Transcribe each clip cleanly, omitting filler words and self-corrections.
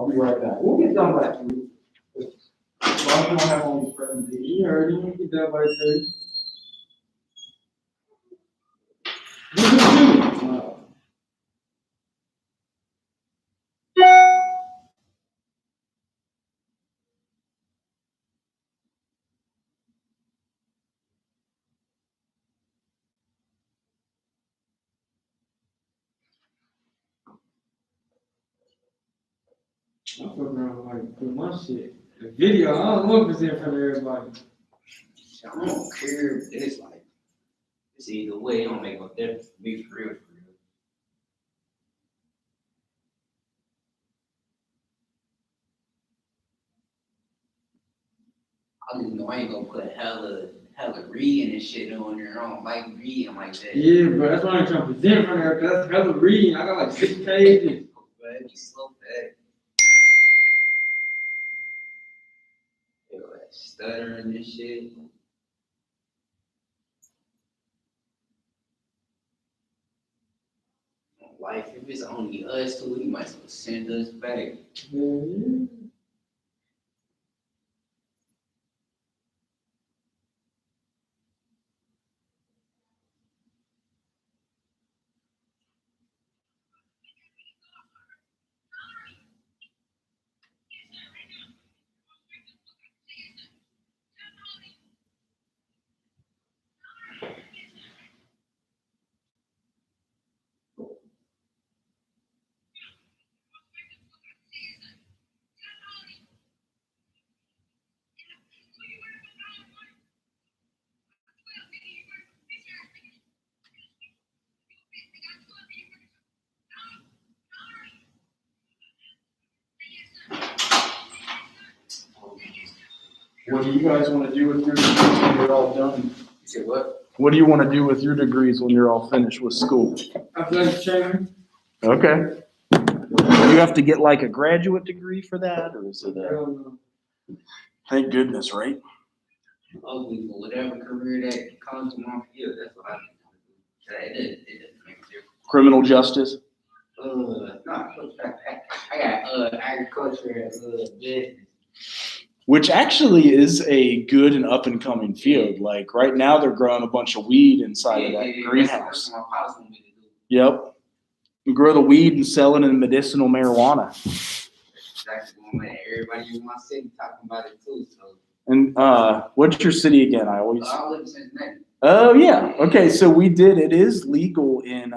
I'll be right back. We'll get done by 3. As long as we don't have all these presentation, you already need to get done by 3. I'm fucking around like put my shit. The video, I don't know if it's in front of everybody. I don't care. It's like, it's either way. It don't make no difference to me for real, for real. I just know I ain't gonna put hella reading and shit on there. I don't like reading like that. Yeah, bro, that's why I'm trying to present from there, because that's hella reading. I got like 6 pages. But it be so bad. Yo, that stuttering and shit. Life, if it's only us two, you might as well send us back. Yeah. What do you guys want to do with your degrees when you're all done? You said what? What do you want to do with your degrees when you're all finished with school? I'm done, Chairman. Okay. Do you have to get like a graduate degree for that, or is it a? Thank goodness, right? Ugly for whatever career that comes to my field. That's what I think. It doesn't make a difference. Criminal justice. No, I got agriculture and business. Which actually is a good and up and coming field. Like right now, they're growing a bunch of weed inside of that greenhouse. That's what my pops want me to do. Yep. You grow the weed and sell it in medicinal marijuana. Exactly. Everybody in my city talking about it too. So. And what's your city again? I always. I live in Cincinnati. Oh yeah. Okay, so we did. It is legal in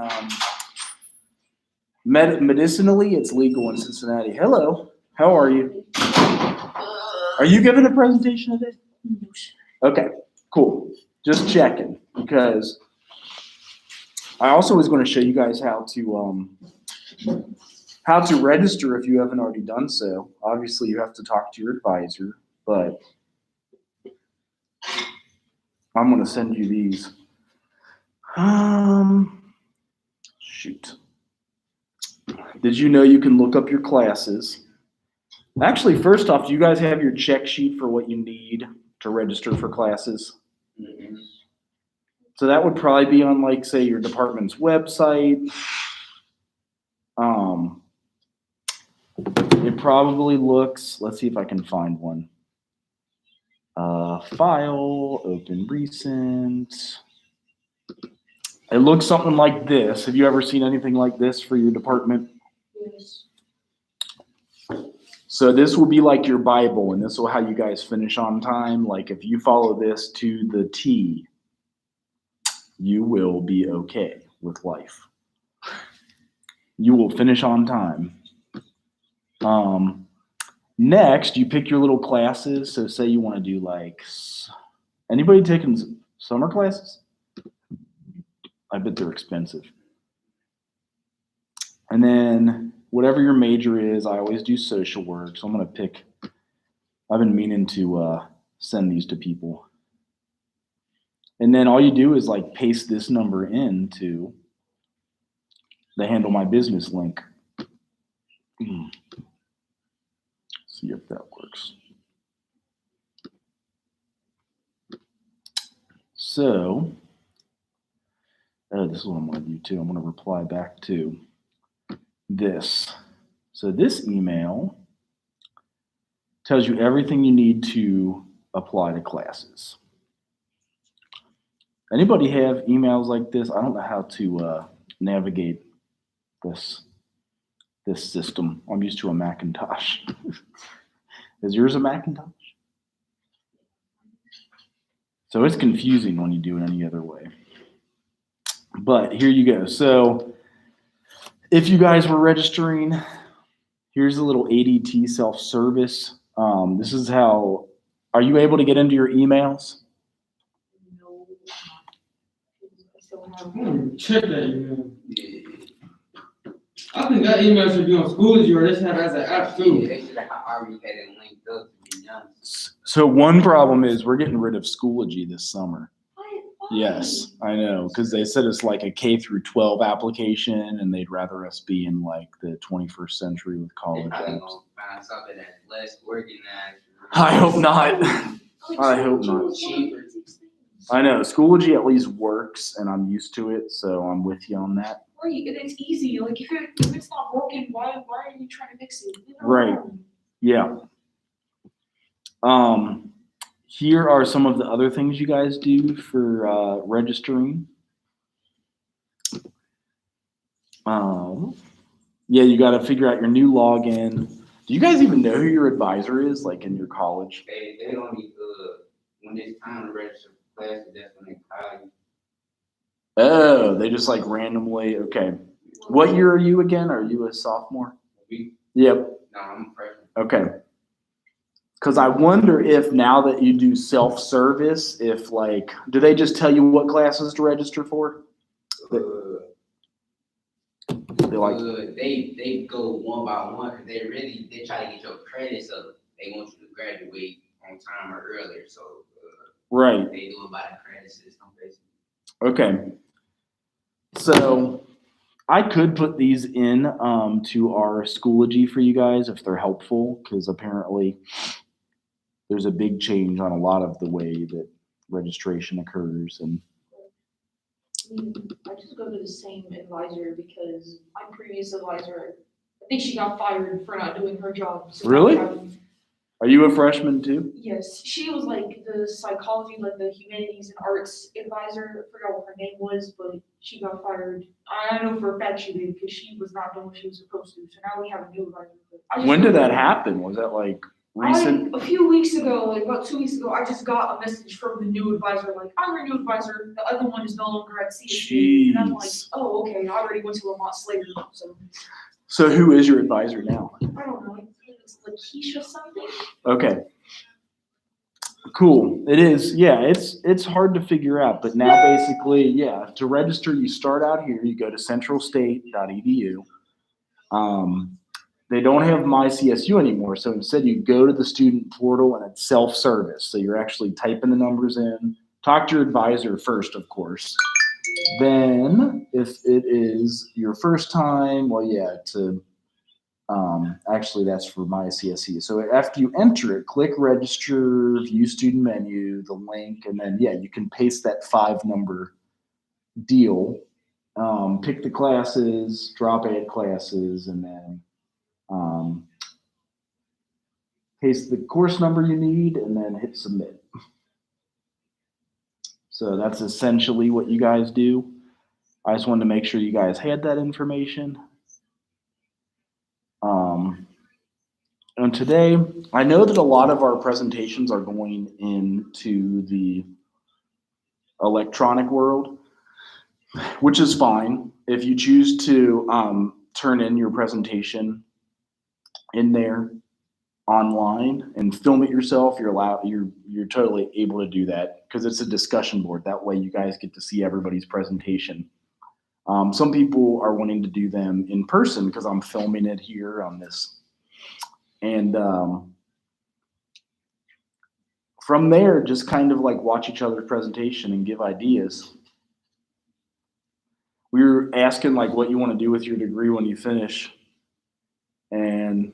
medicinally. It's legal in Cincinnati. Hello. How are you? Are you giving a presentation today? Okay. Cool. Just checking because I also was going to show you guys how to register if you haven't already done so. Obviously, you have to talk to your advisor, but I'm going to send you these. Shoot. Did you know you can look up your classes? Actually, first off, do you guys have your check sheet for what you need to register for classes? Mm-hmm. So that would probably be on, like, say, your department's website. It probably looks, let's see if I can find one. File, open recent. It looks something like this. Have you ever seen anything like this for your department? Yes. So this will be like your Bible, and this will how you guys finish on time. Like if you follow this to the T, you will be okay with life. You will finish on time. Next, you pick your little classes. So say you want to do like, anybody taking summer classes? I bet they're expensive. And then whatever your major is, I always do social work. So I'm going to pick, I've been meaning to send these to people. And then all you do is like paste this number into the Handle My Business link. See if that works. So, this is what I'm going to do too. I'm going to reply back to this. So this email Tells you everything you need to apply to classes. Anybody have emails like this? I don't know how to navigate this system. I'm used to a Macintosh. Is yours a Macintosh? So it's confusing when you do it any other way. But here you go. So if you guys were registering, here's a little ADT self-service. This is how, are you able to get into your emails? No, I still have. Check that email. Yeah. I think that email should be on Schoology or they should have it as an app Yeah, too. they should have already had it linked up, to be honest. So one problem is we're getting rid of Schoology this summer. Why? Yes, I know, because they said it's like a K through 12 application, and they'd rather us be in like the 21st century with They college probably apps. gonna find something that's less organized. I hope not. Like, I hope Schoology not. was one of the easiest things. I know Schoology at least works, and I'm used to it, so I'm with you on that. Right, and it's easy. Like if it's not broken, why are you trying to fix it? Leave it Right. alone. Yeah. Here are some of the other things you guys do for registering. Yeah, you got to figure out your new login. Do you guys even know who your advisor is, like in your college? They don't need, when it's time to register for classes, that's when they call you. Oh, they just like randomly. Okay. What year are you again? Are you a sophomore? We, Yep. no, I'm a freshman. Okay. Because I wonder if now that you do self-service, if like, do they just tell you what classes to register for? They like, They go one by one, cause they try to get your credits up. They want you to graduate on time or earlier, so, right. they do it by the credit system, basically. Okay. So I could put these in to our Schoology for you guys if they're helpful, because apparently there's a big change on a lot of the way that registration occurs. And I just go to the same advisor because my previous advisor, I think she got fired for not doing her job. So now Really? we have- are you a freshman too? Yes, she was like the psychology, like the humanities and arts advisor. I forgot what her name was, but she got fired. I know for a fact she did because she was not doing what she was supposed to. So now we have a new advisor. But I just When did go- that happen? Was that like recent? A few weeks ago, like about 2 weeks ago, I just got a message from the new advisor, like, I'm your new advisor, the other one is no longer at CSU. And I'm like, Jeez. oh, okay, I already went to Lamont Slater, so, So who is your advisor now? I don't know, I think it's Lakeisha something. Okay. Cool. It is. Yeah, it's hard to figure out, but now basically, yeah, to register, you start out here, you go to centralstate.edu. They don't have MyCSU anymore, so instead you go to the student portal and it's self-service. So you're actually typing the numbers in. Talk to your advisor first, of course. Then, if it is your first time, well, yeah, actually that's for MyCSE. So after you enter it, click register, view student menu, the link, and then, yeah, you can paste that 5-number deal. Pick the classes, drop add classes, and then paste the course number you need, and then hit submit. So that's essentially what you guys do. I just wanted to make sure you guys had that information. And today, I know that a lot of our presentations are going into the electronic world, which is fine. If you choose to turn in your presentation in there online and film it yourself, you're totally able to do that because it's a discussion board. That way you guys get to see everybody's presentation. Some people are wanting to do them in person because I'm filming it here on this. And from there, just kind of like watch each other's presentation and give ideas. We were asking like what you want to do with your degree when you finish. And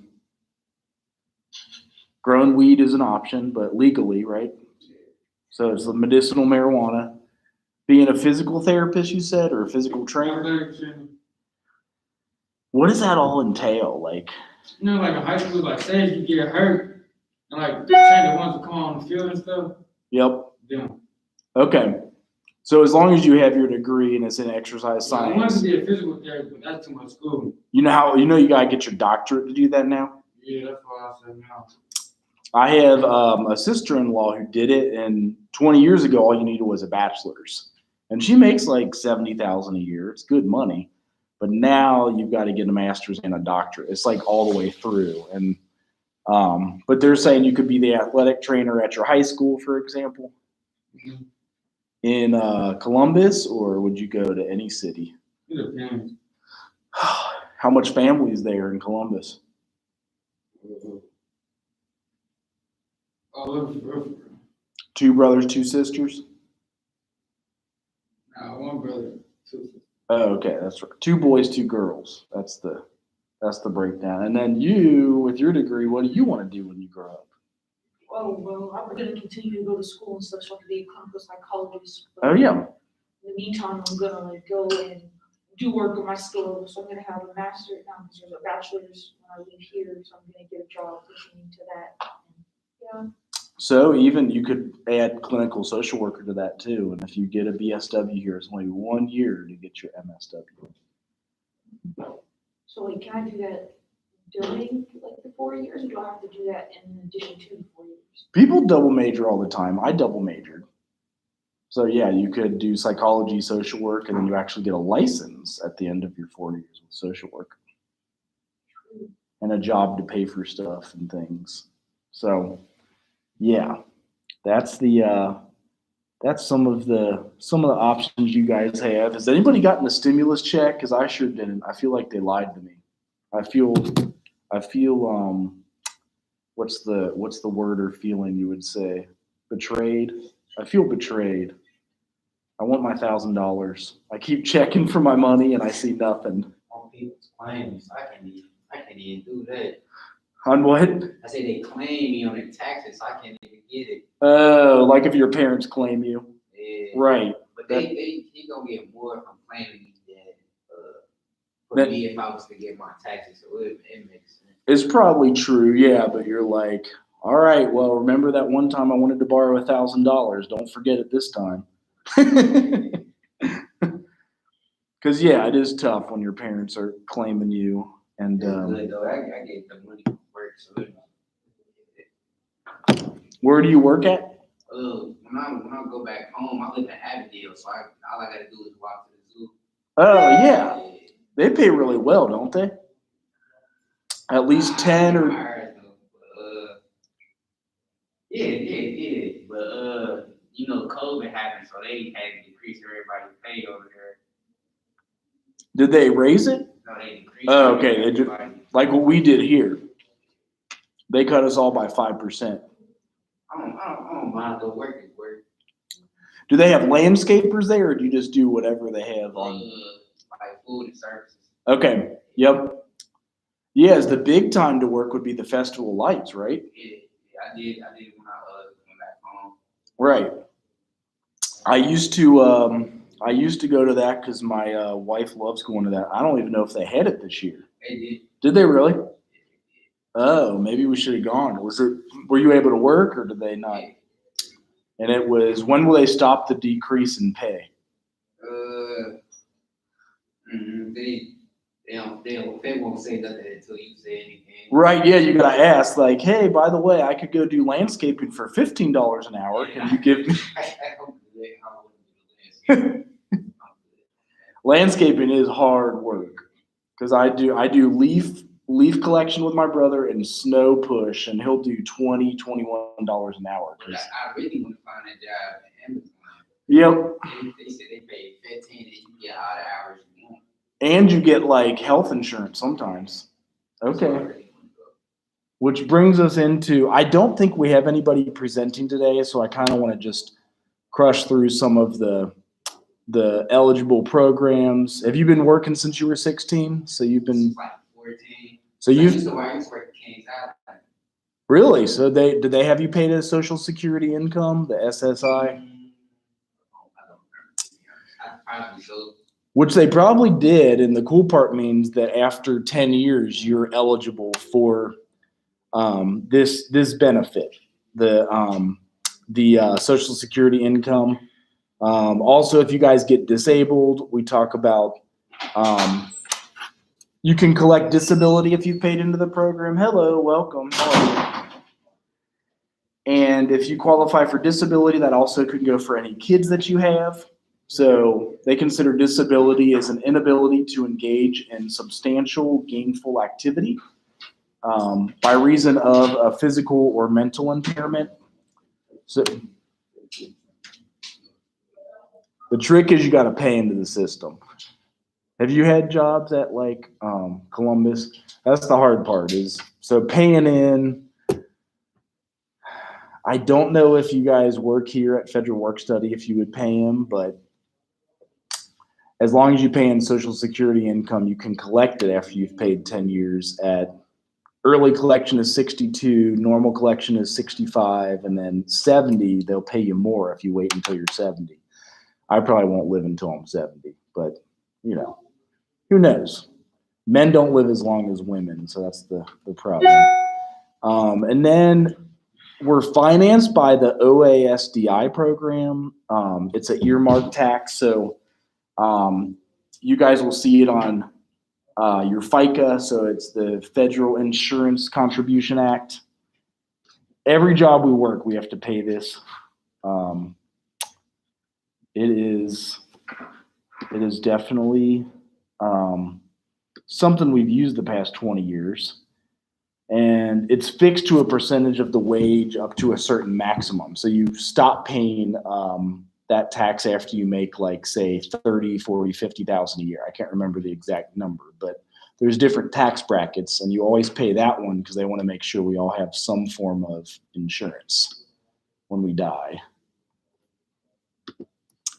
growing weed is an option, but legally, right? So it's the medicinal marijuana. Being a physical therapist, you said, or a physical trainer? What does that all entail? Like, You know, like in high school, like say if you get hurt, And like, train the ones that come on the field and stuff, Yep. them. Okay. So as long as you have your degree and it's in exercise I wanted science, to be a physical therapist, but that's too much school. you gotta get your doctorate to do that now. Yeah, that's why I said no. I have a sister-in-law who did it, and 20 years ago, all you needed was a bachelor's, and she makes like 70,000 a year. It's good money, but now you've got to get a master's and a doctorate. It's like all the way through, and but they're saying you could be the athletic trainer at your high school, for example, Mhm. in Columbus, or would you go to any city? It depends. How much family is there in Columbus? All over for 2 brothers, 2 sisters? Nah, one brother, 2 sisters. Oh, okay, that's right. 2 boys, 2 girls. That's the breakdown. And then you, with your degree, what do you want to do when you grow up? Oh, well, I'm gonna continue to go to school and stuff, so I can be a clinical psychologist. But Oh yeah. in the meantime, I'm gonna like go and do work on my skills. So I'm gonna have a master's now because there's a bachelor's when I leave here, so I'm gonna get a job pushing into that. Yeah. So even you could add clinical social worker to that too. And if you get a BSW here, it's only 1 year to get your MSW. So like, can I do that during like the 4 years, or do I have to do that in addition to the 4 years? People double major all the time. I double majored. So yeah, you could do psychology, social work, and then you actually get a license at the end of your 4 years with social work. And a job to pay for stuff and things. So yeah, that's some of the options you guys have. Has anybody gotten a stimulus check? Because I sure didn't. I feel like they lied to me. I feel what's the word or feeling you would say? Betrayed. I feel betrayed. I want my $1,000. I keep checking for my money and I see nothing. On people's claims, I can't even do that. On what? I say they claim me on their taxes, I can't even get it. Oh, like if your parents claim you. Yeah. Right. But he gonna get more from claiming me than for That- me if I was to get my taxes. So it makes sense. It's probably true, yeah, but you're like, all right, well, remember that one time I wanted to borrow $1,000. Don't forget it this time. Because, yeah, it is tough when your parents are claiming you. And It's good though. I get the money from work, so where do you work at? when I go back home, I live in Avondale, so all I gotta do is walk to the zoo. Oh, yeah. They pay really well, don't they? At least 10 or... Yeah. But COVID happened, so they had to decrease everybody's pay over there. Did they raise it? No, they decreased. Oh, okay. They did, everybody. like what we did here. They cut us all by 5%. I don't mind the work is work. Do they have landscapers there, or do you just do whatever they have on? Like food and services. Okay. Yep. Yeah, the big time to work would be the Festival of Lights, right? Yeah, I did when I went back home. Right. I used to go to that because my wife loves going to that. I don't even know if they had it this year. They did. Did they really? Oh, maybe we should have gone. Were you able to work or did they not? And it was, when will they stop the decrease in pay? They won't say nothing until you say anything. Right, yeah, you gotta ask, like, hey, by the way, I could go do landscaping for $15 an hour. Can you give me? Landscaping is hard work because I do leaf collection with my brother and snow push, and he'll do $20, $21 an hour. I really want to find a job at Amazon. Yep. They said they pay 15 and you get all the hours you want. And you get like health insurance sometimes. Okay. Which brings us into, I don't think we have anybody presenting today, so I kind of want to just crush through some of the eligible programs. Have you been working since you were 16? So you've been Like 14. So I you used to work at King's Island. really? So did they have you paid a Social Security income, the SSI? I don't remember. I probably so. Which they probably did, and the cool part means that after 10 years, you're eligible for this benefit, the Social Security income. Also, if you guys get disabled, we talk about you can collect disability if you paid into the program. Hello, welcome. How are you? And if you qualify for disability, that also could go for any kids that you have. So they consider disability as an inability to engage in substantial gainful activity by reason of a physical or mental impairment. So the trick is you got to pay into the system. Have you had jobs at like Columbus? That's the hard part is so paying in. I don't know if you guys work here at Federal Work Study, if you would pay him, but as long as you pay in Social Security income, you can collect it after you've paid 10 years at early collection is 62, normal collection is 65, and then 70, they'll pay you more if you wait until you're 70. I probably won't live until I'm 70, but you know, who knows? Men don't live as long as women, so that's the problem. And then we're financed by the OASDI program. It's an earmark tax, so you guys will see it on your FICA, so it's the Federal Insurance Contribution Act. Every job we work, we have to pay this. It is definitely something we've used the past 20 years. And it's fixed to a percentage of the wage up to a certain maximum. So you stop paying that tax after you make like say 30, 40, 50,000 a year. I can't remember the exact number, but there's different tax brackets and you always pay that one because they want to make sure we all have some form of insurance when we die.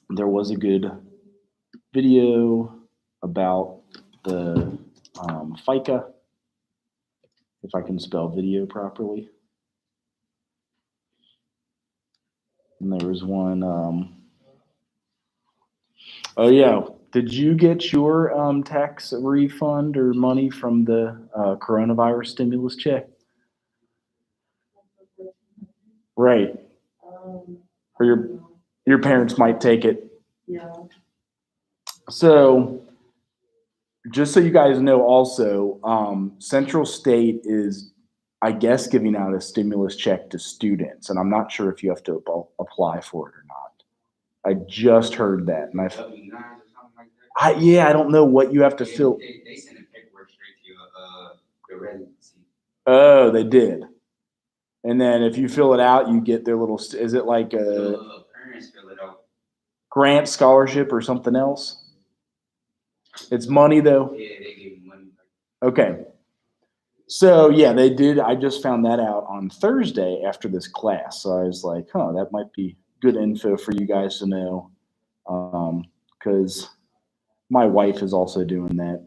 There was a good video about the FICA, if I can spell video properly. And there was one, oh yeah, did you get your tax refund or money from the coronavirus stimulus check? Right. Or your parents might take it. Yeah. So just so you guys know also, Central State is, I guess, giving out a stimulus check to students, and I'm not sure if you have to apply for it or not. I just heard that. And W-9s or something like that? I don't know what you have to fill. They send the paperwork straight to your residency. Oh, they did. And then if you fill it out, you get their little, is it like a Parents fill it out. grant, scholarship, or something else? It's money though? Yeah, they give you money. Okay. So yeah, they did. I just found that out on Thursday after this class. So I was like, huh, that might be good info for you guys to know. Because my wife is also doing that.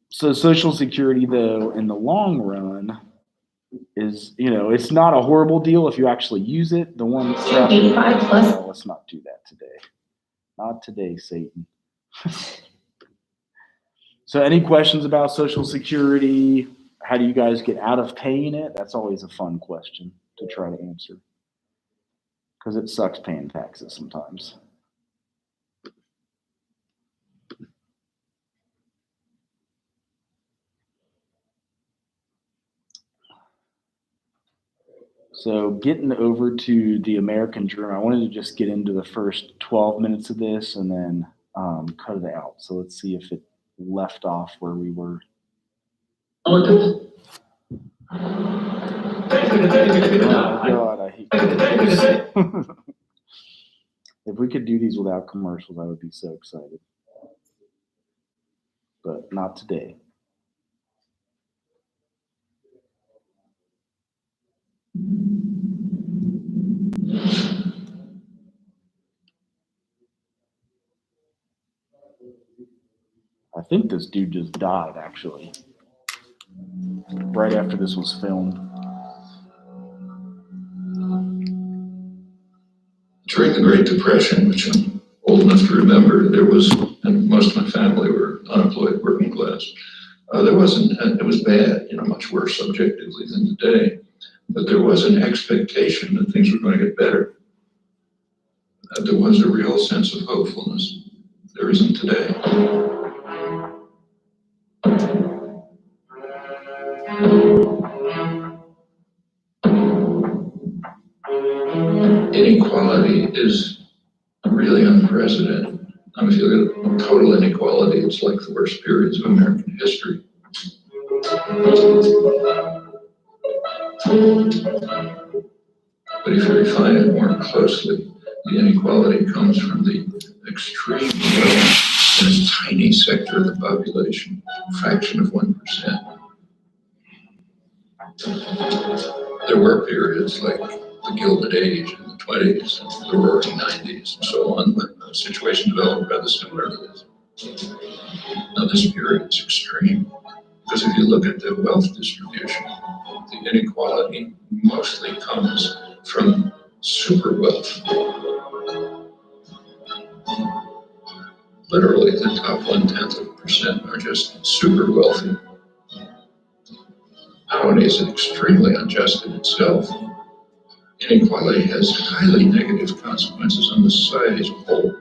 So Social Security though, in the long run, is, you know, it's not a horrible deal if you actually use it. The one 85 plus. Oh, let's not do that today. Not today, Satan. So any questions about Social Security? How do you guys get out of paying it? That's always a fun question to try to answer. Because it sucks paying taxes sometimes. So getting over to the American Dream, I wanted to just get into the first 12 minutes of this and then cut it out. So let's see if it left off where we were. Oh God, I hate commercials. If we could do these without commercials, I would be so excited. But not today. I think this dude just died, actually, right after this was filmed. During the Great Depression, which I'm old enough to remember, there was, and most of my family were unemployed, working class. was. There wasn't, it was bad, much worse subjectively than today, but there was an expectation that things were going to get better. There was a real sense of hopefulness. There isn't today. Inequality is really unprecedented. I mean, if you look at total inequality, it's like the worst periods of American history. But if you refine it more closely, the inequality comes from the extreme wealth in a tiny sector of the population, a fraction of 1%. There were periods like the Gilded Age in the 20s, and the Roaring 90s, and so on, but the situation developed rather similar to this. Now, this period is extreme, because if you look at the wealth distribution, the inequality mostly comes from super wealth. Literally, the top 0.1% are just super wealthy. Not only is it extremely unjust in itself, inequality has highly negative consequences on the society as a whole.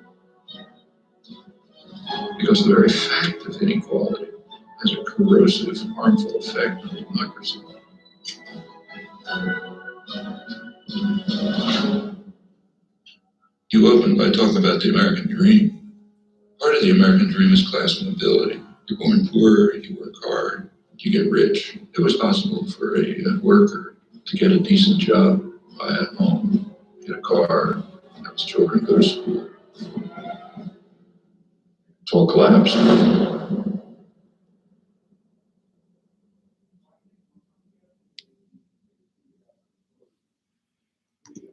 Because the very fact of inequality has a corrosive, harmful effect on democracy. You opened by talking about the American dream. Part of the American dream is class mobility. You're born poor, you work hard, you get rich. It was possible for a worker to get a decent job, buy a home, get a car, have his children go to school. It's all collapsed.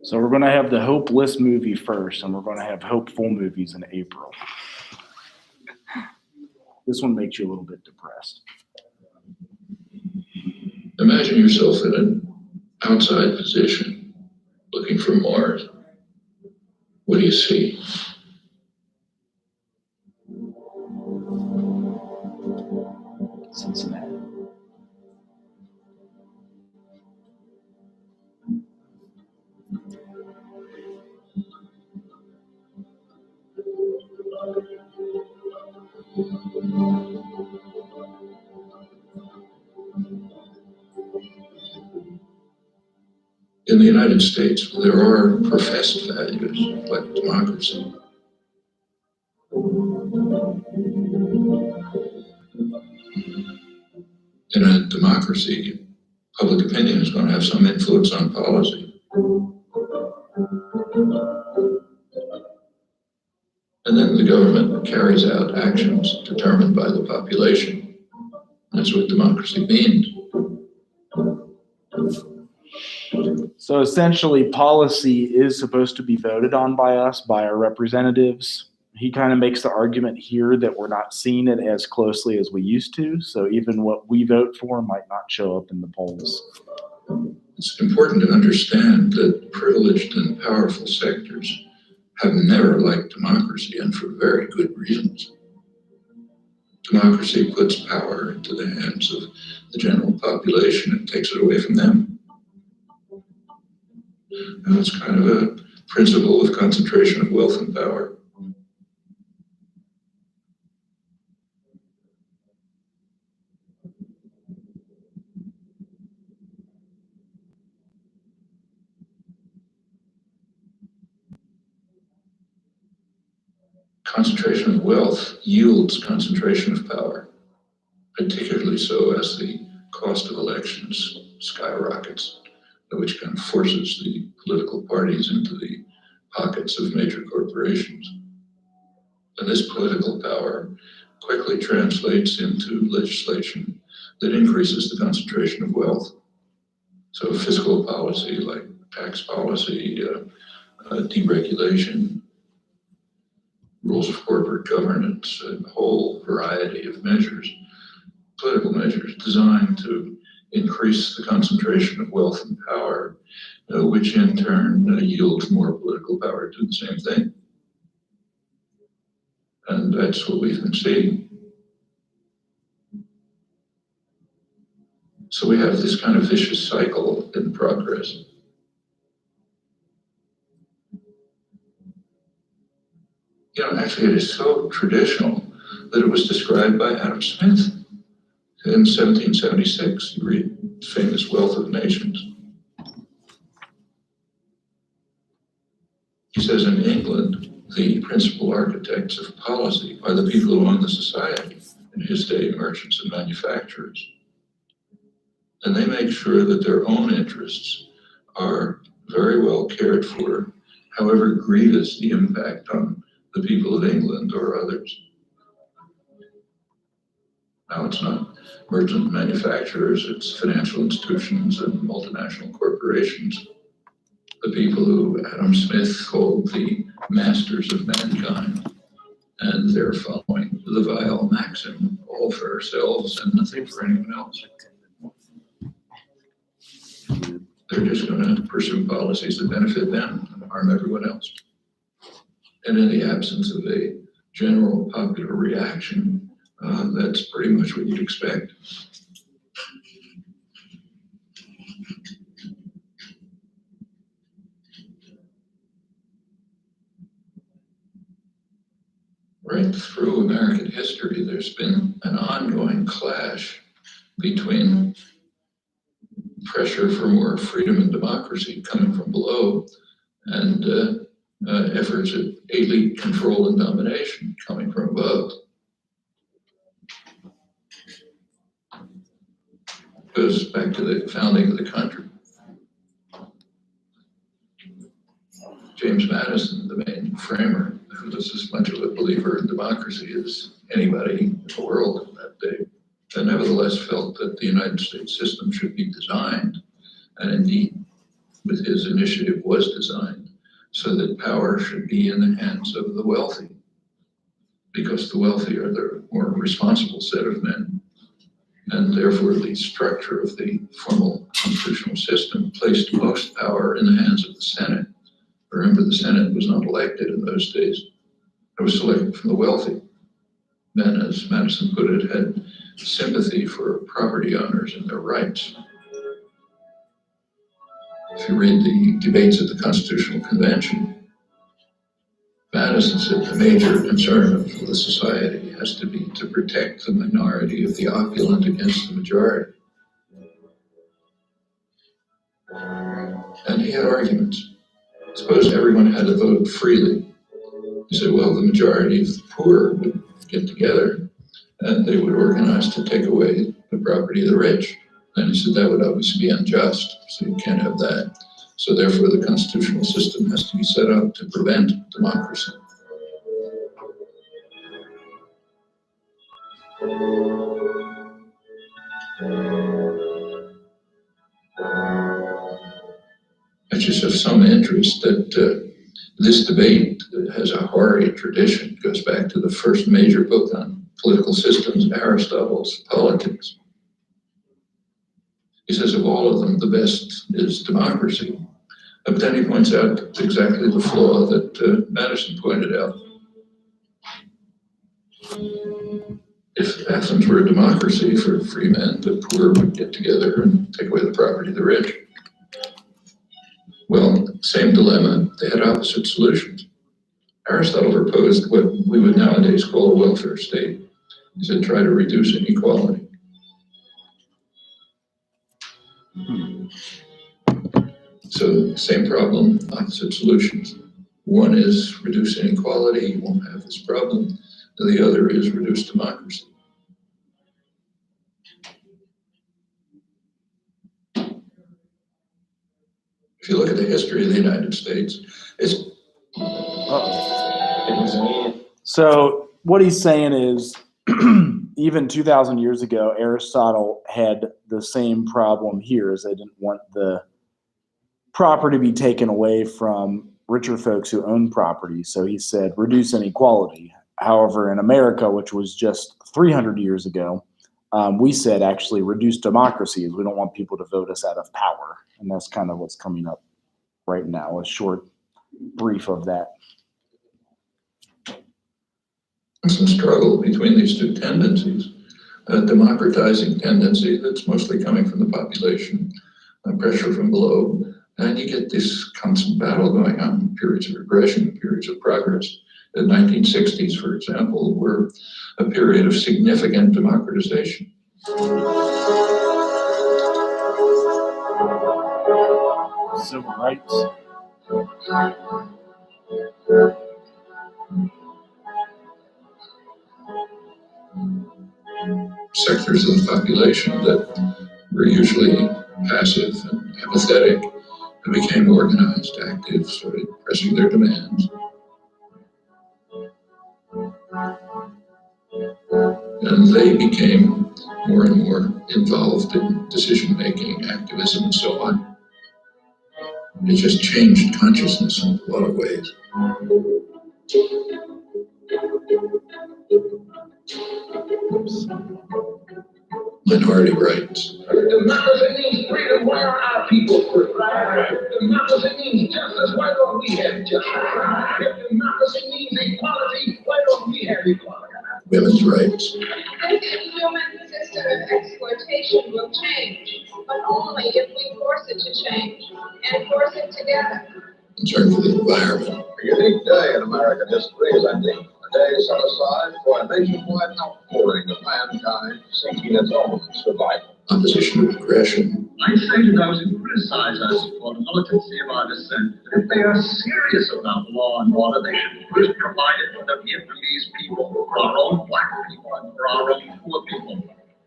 So we're going to have the hopeless movie first, and we're going to have hopeful movies in April. This one makes you a little bit depressed. Imagine yourself in an outside position, looking for Mars. What do you see? Cincinnati. In the United States, there are professed values like democracy. In a democracy, public opinion is going to have some influence on policy. And then the government carries out actions determined by the population. That's what democracy means. So essentially, policy is supposed to be voted on by us, by our representatives. He kind of makes the argument here that we're not seeing it as closely as we used to. So even what we vote for might not show up in the polls. It's important to understand that privileged and powerful sectors have never liked democracy, and for very good reasons. Democracy puts power into the hands of the general population and takes it away from them. And it's kind of a principle of concentration of wealth and power. Concentration of wealth yields concentration of power, particularly so as the cost of elections skyrockets, which kind of forces the political parties into the pockets of major corporations. And this political power quickly translates into legislation that increases the concentration of wealth. So fiscal policy like tax policy, deregulation, rules of corporate governance, a whole variety of measures, political measures designed to increase the concentration of wealth and power, which in turn yields more political power to the same thing. And that's what we've been seeing. So we have this kind of vicious cycle in progress. Actually, it is so traditional that it was described by Adam Smith in 1776. You read his famous Wealth of Nations. He says in England, the principal architects of policy are the people who own the society, in his day, merchants and manufacturers. And they make sure that their own interests are very well cared for, however grievous the impact on the people of England or others. Now, it's not merchant manufacturers, it's financial institutions and multinational corporations, the people who Adam Smith called the masters of mankind, and they're following the vile maxim, all for ourselves and nothing for anyone else. They're just going to pursue policies that benefit them and harm everyone else. And in the absence of a general popular reaction, that's pretty much what you'd expect. Right through American history, there's been an ongoing clash between pressure for more freedom and democracy coming from below and efforts at elite control and domination coming from above. Goes back to the founding of the country. James Madison, the main framer, who was as much of a believer in democracy as anybody in the world in that day, and nevertheless felt that the United States system should be designed, and indeed, with his initiative, was designed so that power should be in the hands of the wealthy, because the wealthy are the more responsible set of men. And therefore, the structure of the formal constitutional system placed most power in the hands of the Senate. Remember, the Senate was not elected in those days. It was selected from the wealthy. Men, as Madison put it, had sympathy for property owners and their rights. If you read the debates at the Constitutional Convention, Madison said the major concern of the society has to be to protect the minority of the opulent against the majority. And he had arguments. Suppose everyone had to vote freely. He said, well, the majority of the poor would get together and they would organize to take away the property of the rich. And he said that would obviously be unjust, so you can't have that. So therefore, the constitutional system has to be set up to prevent democracy. It's just of some interest that this debate has a hoary tradition. It goes back to the first major book on political systems, Aristotle's Politics. He says of all of them, the best is democracy. But then he points out exactly the flaw that Madison pointed out. If Athens were a democracy for free men, the poor would get together and take away the property of the rich. Well, same dilemma, they had opposite solutions. Aristotle proposed what we would nowadays call a welfare state. He said, try to reduce inequality. So same problem, opposite solutions. One is reduce inequality, you won't have this problem. The other is reduce democracy. If you look at the history of the United States, it's... So what he's saying is, even 2,000 years ago, Aristotle had the same problem here, as they didn't want the property to be taken away from richer folks who own property. So he said, reduce inequality. However, in America, which was just 300 years ago, we said actually reduce democracy, as we don't want people to vote us out of power. And that's kind of what's coming up right now, a short brief of that. Some struggle between these two tendencies. democratizing tendency that's mostly coming from the population, pressure from below, and you get this constant battle going on, periods of regression, periods of progress. The 1960s, for example, were a period of significant democratization. Civil rights. Sectors of the population that were usually passive and apathetic became organized, active, started pressing their demands. And they became more and more involved in decision-making, activism, and so on. It just changed consciousness in a lot of ways. Minority rights. Democracy means freedom. Why are our people free? Democracy means justice. Why don't we have justice? If democracy means equality, why don't we have equality? Women's rights. This human system of exploitation will change, but only if we force it to change and force it together. Concern for the environment. A unique day in American history is ending. A day set aside for a nationwide outpouring of mankind seeking its own survival. Opposition to aggression. I say to those who criticize us for the militancy of our dissent, that if they are serious about law and order, they should first provide it for the Vietnamese people, for our own black people, and for our own poor people.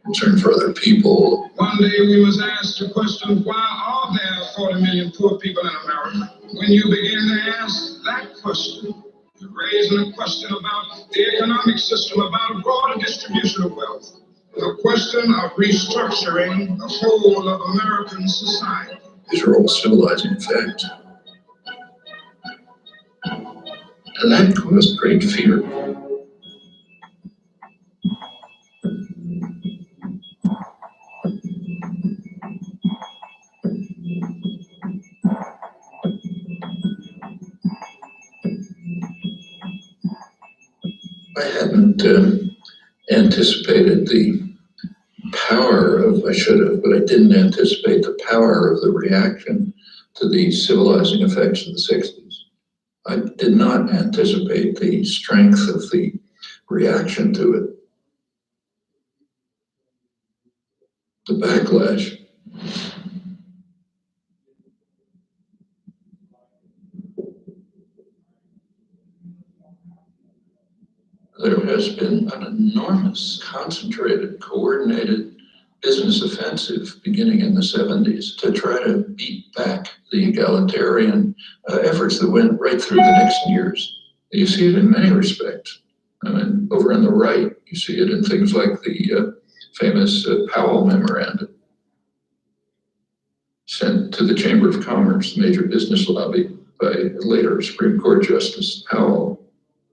Concern for other people. One day we must ask the question, why are there 40 million poor people in America? When you begin to ask that question, you're raising a question about the economic system, about a broader distribution of wealth, the question of restructuring the whole of American society. These are all civilizing effects. And that caused great fear. I hadn't anticipated the power of, I should have, but I didn't anticipate the power of the reaction to the civilizing effects of the 60s. I did not anticipate the strength of the reaction to it. The backlash. There has been an enormous, concentrated, coordinated business offensive beginning in the 70s to try to beat back the egalitarian efforts that went right through the next years. You see it in many respects. I mean, over on the right, you see it in things like the famous Powell Memorandum sent to the Chamber of Commerce, major business lobby, by later Supreme Court Justice Powell,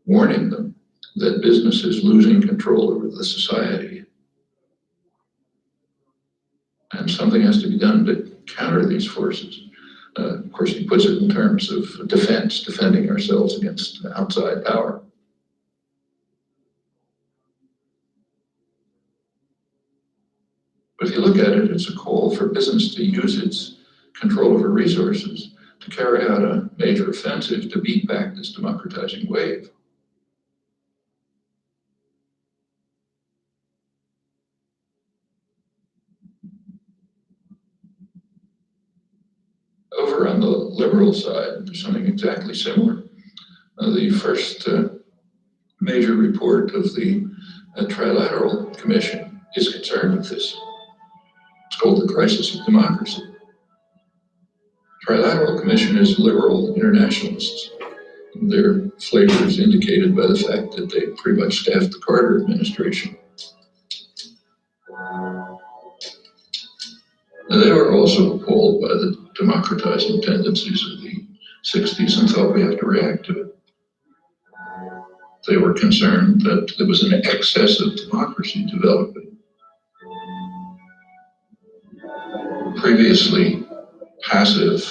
warning them that business is losing control over the society. And something has to be done to counter these forces. Of course, he puts it in terms of defense, defending ourselves against outside power. But if you look at it, it's a call for business to use its control over resources to carry out a major offensive to beat back this democratizing wave. Over on the liberal side, there's something exactly similar. The first major report of the Trilateral Commission is concerned with this. It's called The Crisis of Democracy. Trilateral Commission is liberal internationalists. Their flavor is indicated by the fact that they pretty much staffed the Carter administration. They were also appalled by the democratizing tendencies of the 60s and thought we have to react to it. They were concerned that there was an excess of democracy developing. Previously passive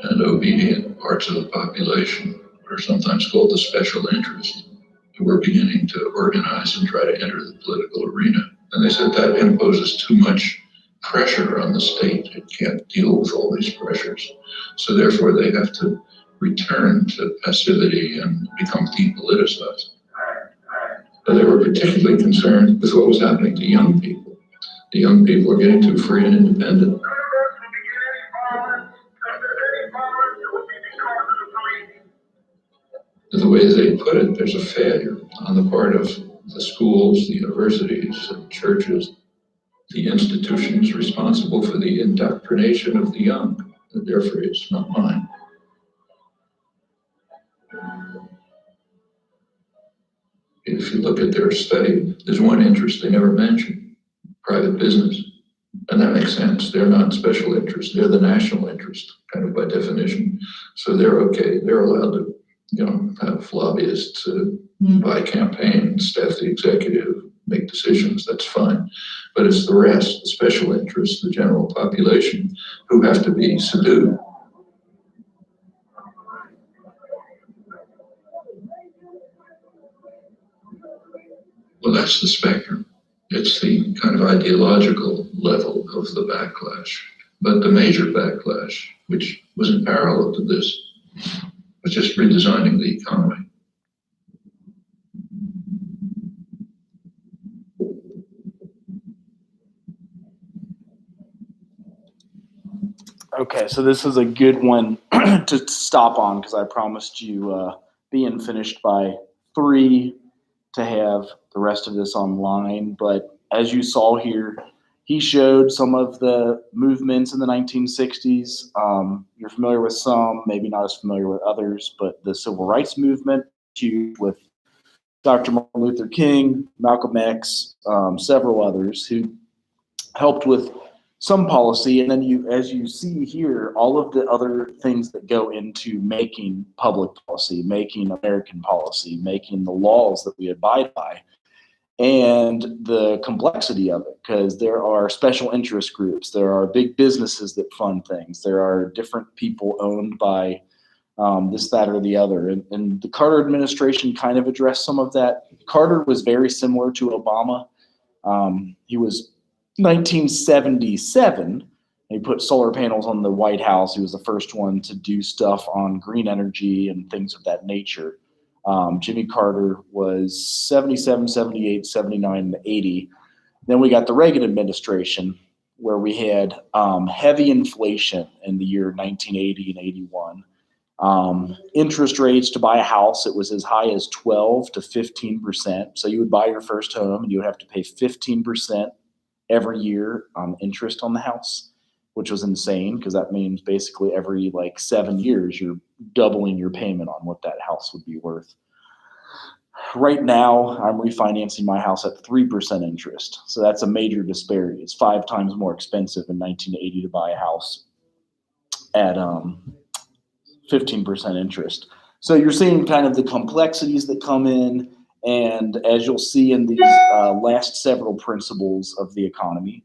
and obedient parts of the population, what are sometimes called the special interest, who were beginning to organize and try to enter the political arena. And they said that imposes too much pressure on the state. It can't deal with all these pressures. So therefore they have to return to passivity and become depoliticized. But they were particularly concerned with what was happening to young people. The young people are getting too free and independent. The way they put it, there's a failure on the part of the schools, the universities, and churches, the institutions responsible for the indoctrination of the young. Their phrase, not mine. If you look at their study, there's one interest they never mention, private business. And that makes sense. They're not special interest. They're the national interest, kind of by definition. So they're okay. They're allowed to, have lobbyists buy campaigns, staff the executive, make decisions. That's fine. But it's the rest, the special interests, the general population, who have to be subdued. Well, that's the spectrum. It's the kind of ideological level of the backlash. But the major backlash, which was in parallel to this, was just redesigning the economy. Okay, so this is a good one to stop on because I promised you being finished by 3 to have the rest of this online. But as you saw here, he showed some of the movements in the 1960s. You're familiar with some, maybe not as familiar with others, but the Civil Rights Movement, huge with Dr. Martin Luther King, Malcolm X, several others who helped with some policy. And then as you see here, all of the other things that go into making public policy, making American policy, making the laws that we abide by, and the complexity of it, because there are special interest groups, there are big businesses that fund things, there are different people owned by this, that, or the other. And the Carter administration kind of addressed some of that. Carter was very similar to Obama. He was 1977, he put solar panels on the White House. He was the first one to do stuff on green energy and things of that nature. Jimmy Carter was 77, 78, 79, and 80. Then we got the Reagan administration, where we had heavy inflation in the year 1980 and 81. Interest rates to buy a house, it was as high as 12 to 15%. So you would buy your first home and you would have to pay 15% every year interest on the house, which was insane because that means basically every 7 years you're doubling your payment on what that house would be worth. Right now, I'm refinancing my house at 3% interest. So that's a major disparity. It's 5 times more expensive in 1980 to buy a house at 15% interest. So you're seeing kind of the complexities that come in. And as you'll see in these last several principles of the economy,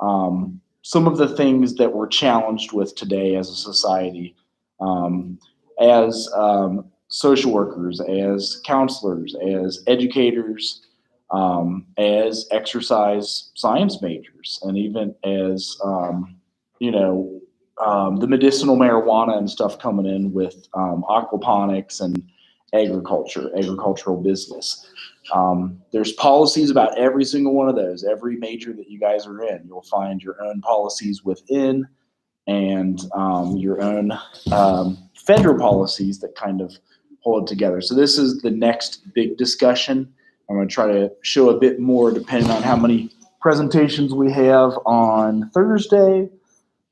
some of the things that we're challenged with today as a society, as social workers, as counselors, as educators, as exercise science majors, and even as, the medicinal marijuana and stuff coming in with aquaponics and agricultural business. There's policies about every single one of those, every major that you guys are in. You'll find your own policies within and your own federal policies that kind of hold it together. So this is the next big discussion. I'm going to try to show a bit more depending on how many presentations we have on Thursday.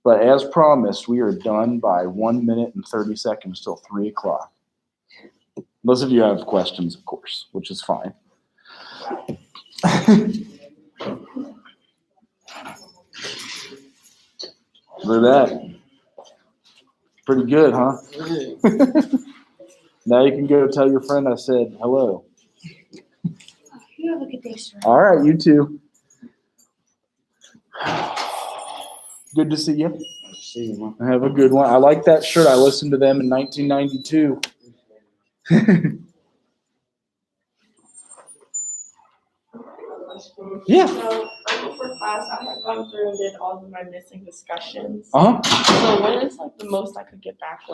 But as promised, we are done by 1 minute and 30 seconds till 3 o'clock. Most of you have questions, of course, which is fine. Look at that. Pretty good, huh? Now you can go tell your friend I said hello. You have a good day, sir. All right, you too. Good to see you. See you, man. Have a good one. I like that shirt. I listened to them in 1992. Yeah. So, right before class, I had gone through and did all of my missing discussions. Uh huh. So when is like the most I could get back with